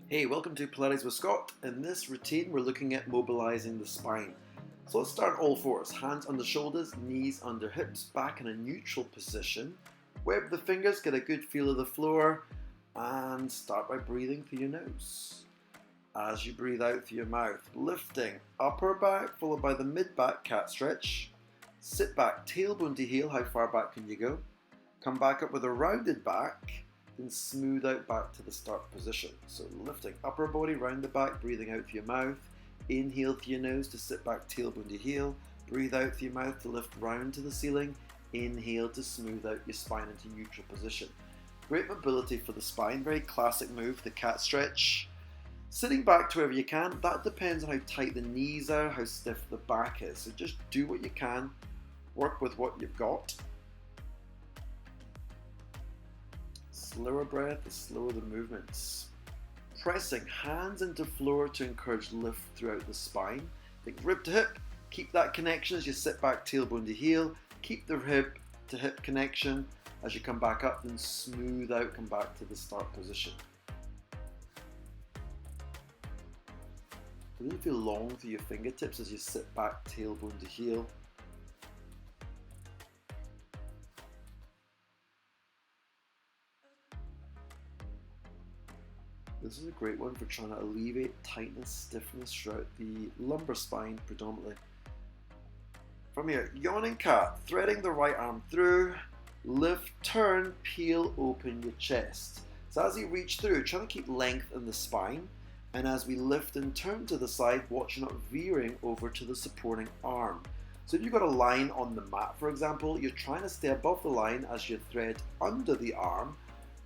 Hey, welcome to Pilates with Scott. In this routine, we're looking at mobilizing the spine. So let's start all fours. Hands under shoulders, knees under hips, back in a neutral position. Web the fingers, get a good feel of the floor, and start by breathing through your nose. As you breathe out through your mouth, lifting upper back, followed by the mid-back cat stretch. Sit back, tailbone to heel. How far back can you go? Come back up with a rounded back. Then smooth out back to the start position. So lifting upper body round the back, breathing out through your mouth. Inhale through your nose to sit back, tailbone to heel. Breathe out through your mouth to lift round to the ceiling. Inhale to smooth out your spine into neutral position. Great mobility for the spine, very classic move, the cat stretch. Sitting back to wherever you can, that depends on how tight the knees are, how stiff the back is. So just do what you can, work with what you've got. Slower breath, the slower the movements. Pressing hands into floor to encourage lift throughout the spine. Think rib to hip, keep that connection as you sit back, tailbone to heel. Keep the hip to hip connection. As you come back up, then smooth out, come back to the start position. Really feel long through your fingertips as you sit back, tailbone to heel. This is a great one for trying to alleviate tightness, stiffness throughout the lumbar spine predominantly. From here, yawning cat, threading the right arm through, lift, turn, peel, open your chest. So as you reach through, try to keep length in the spine, and as we lift and turn to the side, watch not veering over to the supporting arm. So if you've got a line on the mat, for example, you're trying to stay above the line as you thread under the arm,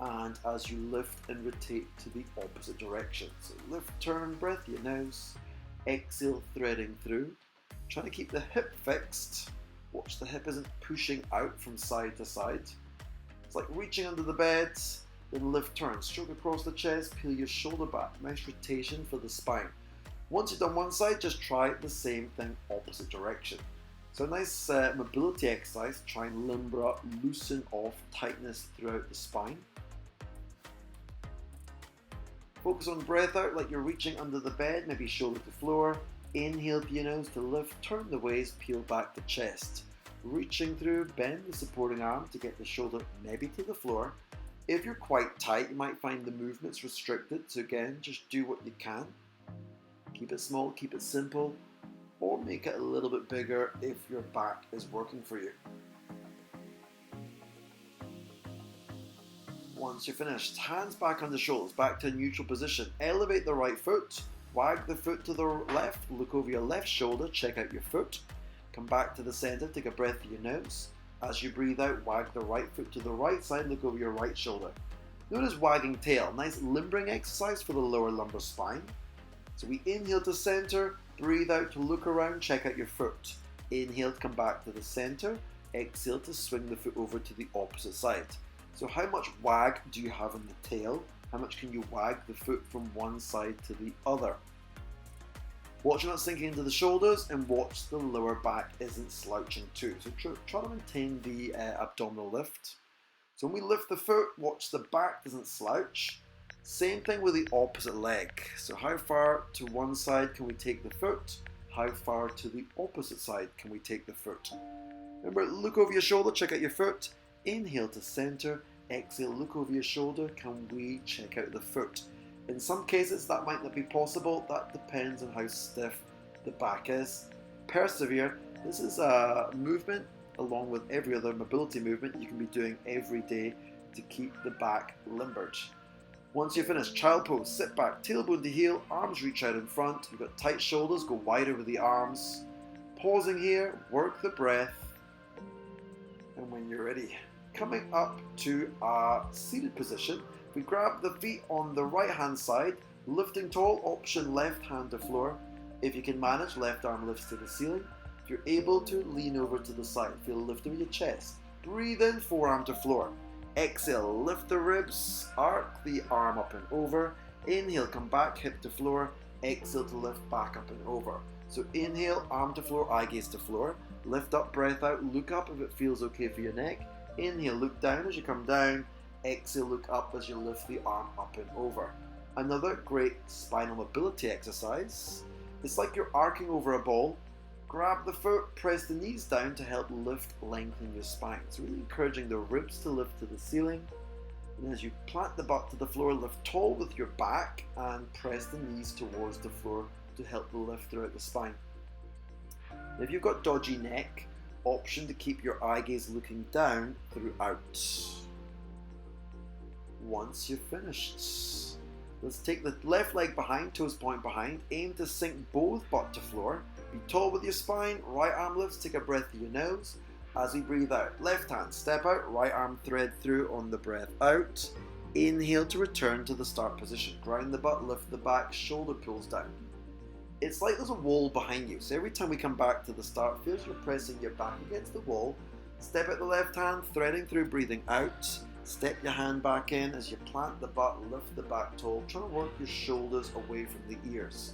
and as you lift and rotate to the opposite direction. So lift, turn, breath, your nose, exhale, threading through. Trying to keep the hip fixed. Watch the hip isn't pushing out from side to side. It's like reaching under the bed, then lift, turn, stroke across the chest, peel your shoulder back. Nice rotation for the spine. Once you've done one side, just try the same thing opposite direction. So a nice mobility exercise, try and limber up, loosen off tightness throughout the spine. Focus on breath out like you're reaching under the bed, maybe shoulder to floor. Inhale through your nose to lift, turn the waist, peel back the chest. Reaching through, bend the supporting arm to get the shoulder maybe to the floor. If you're quite tight, you might find the movements restricted, so again, just do what you can. Keep it small, keep it simple, or make it a little bit bigger if your back is working for you. Once you're finished, hands back on the shoulders, back to a neutral position. Elevate the right foot, wag the foot to the left, look over your left shoulder, check out your foot. Come back to the center, take a breath through your nose. As you breathe out, wag the right foot to the right side, look over your right shoulder. Notice wagging tail, nice limbering exercise for the lower lumbar spine. So we inhale to center, breathe out to look around, check out your foot. Inhale to come back to the center, exhale to swing the foot over to the opposite side. So how much wag do you have in the tail? How much can you wag the foot from one side to the other? Watch not sinking into the shoulders, and watch the lower back isn't slouching too. So try to maintain the abdominal lift. So when we lift the foot, watch the back doesn't slouch. Same thing with the opposite leg. So how far to one side can we take the foot? How far to the opposite side can we take the foot? Remember, look over your shoulder, check out your foot. Inhale to center, exhale, look over your shoulder. Can we check out the foot? In some cases that might not be possible. That depends on how stiff the back is. Persevere. This is a movement along with every other mobility movement you can be doing every day to keep the back limbered. Once you're finished, child pose, sit back, tailbone to heel, arms reach out in front. You've got tight shoulders, go wider with the arms. Pausing here, work the breath. And when you're ready, coming up to a seated position, we grab the feet on the right hand side, lifting tall, option left hand to floor. If you can manage, left arm lifts to the ceiling. If you're able to, lean over to the side, feel a lift over your chest. Breathe in, forearm to floor. Exhale, lift the ribs, arc the arm up and over. Inhale, come back, hip to floor. Exhale to lift back up and over. So inhale, arm to floor, eye gaze to floor. Lift up, breath out, look up if it feels okay for your neck. Inhale, look down as you come down. Exhale, look up as you lift the arm up and over. Another great spinal mobility exercise. It's like you're arcing over a ball. Grab the foot, press the knees down to help lift, lengthen your spine. It's really encouraging the ribs to lift to the ceiling. And as you plant the butt to the floor, lift tall with your back and press the knees towards the floor to help the lift throughout the spine. If you've got dodgy neck, option to keep your eye gaze looking down throughout. Once you're finished, let's take the left leg behind, toes point behind, aim to sink both butt to floor. Be tall with your spine, right arm lifts, take a breath through your nose. As we breathe out, left hand step out, right arm thread through on the breath out. Inhale to return to the start position. Ground the butt, lift the back, shoulder pulls down. It's like there's a wall behind you, so every time we come back to the start, feels you're pressing your back against the wall. Step out the left hand, threading through, breathing out. Step your hand back in as you plant the butt, lift the back tall, trying to work your shoulders away from the ears.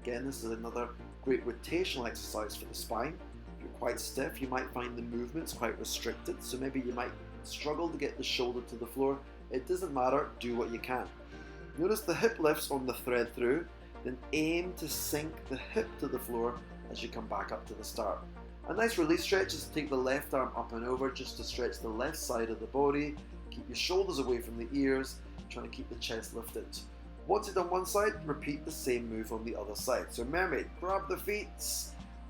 Again, this is another great rotational exercise for the spine. If you're quite stiff, you might find the movements quite restricted, so maybe you might struggle to get the shoulder to the floor. It doesn't matter, do what you can. Notice the hip lifts on the thread through, then aim to sink the hip to the floor as you come back up to the start. A nice release stretch is to take the left arm up and over just to stretch the left side of the body. Keep your shoulders away from the ears, trying to keep the chest lifted. Once you've done one side, repeat the same move on the other side. So mermaid, grab the feet.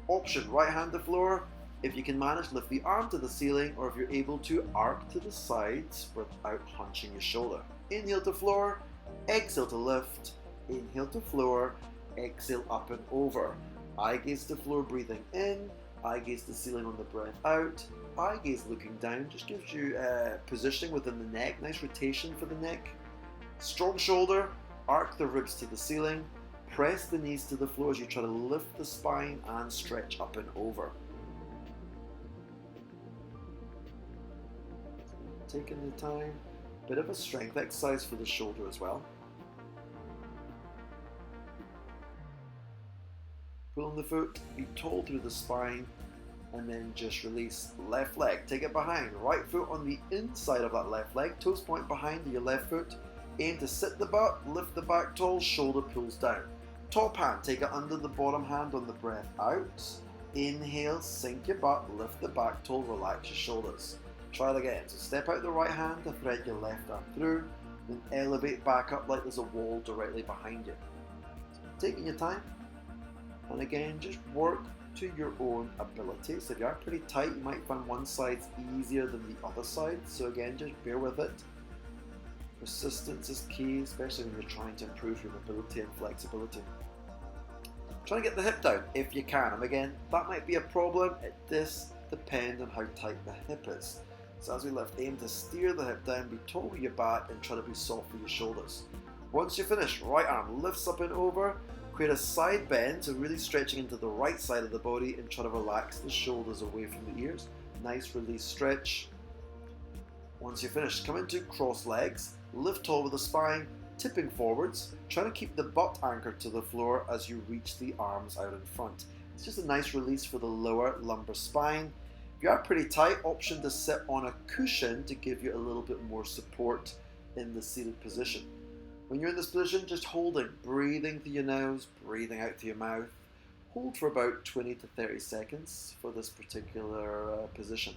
Option, right hand to floor. If you can manage, lift the arm to the ceiling, or if you're able to, arc to the sides without hunching your shoulder. Inhale to floor, exhale to lift. Inhale to floor, exhale up and over. Eye gaze to floor, breathing in. Eye gaze to ceiling on the breath out. Eye gaze looking down just gives you positioning within the neck. Nice rotation for the neck. Strong shoulder, arc the ribs to the ceiling. Press the knees to the floor as you try to lift the spine and stretch up and over. Taking the time. Bit of a strength exercise for the shoulder as well. Pull on the foot, be tall through the spine, and then just release. Left leg, take it behind. Right foot on the inside of that left leg, toes point behind your left foot. Aim to sit the butt, lift the back tall, shoulder pulls down. Top hand, take it under the bottom hand on the breath out. Inhale, sink your butt, lift the back tall, relax your shoulders. Try it again. So step out the right hand to thread your left arm through, then elevate back up like there's a wall directly behind you. So taking your time, and again, just work to your own ability. So if you are pretty tight, you might find one side's easier than the other side. So again, just bear with it. Persistence is key, especially when you're trying to improve your mobility and flexibility. Try to get the hip down if you can. And again, that might be a problem. It does depend on how tight the hip is. So as we lift, aim to steer the hip down, be tall with your back, and try to be soft with your shoulders. Once you're finished, right arm lifts up and over. Create a side bend, so really stretching into the right side of the body, and try to relax the shoulders away from the ears. Nice release stretch. Once you're finished, come into cross legs, lift tall with the spine, tipping forwards, trying to keep the butt anchored to the floor as you reach the arms out in front. It's just a nice release for the lower lumbar spine. If you are pretty tight, option to sit on a cushion to give you a little bit more support in the seated position. When you're in this position, just holding, breathing through your nose, breathing out through your mouth. Hold for about 20 to 30 seconds for this particular position.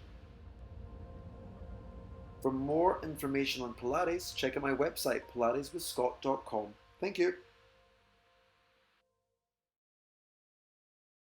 For more information on Pilates, check out my website, pilateswithscott.com. Thank you.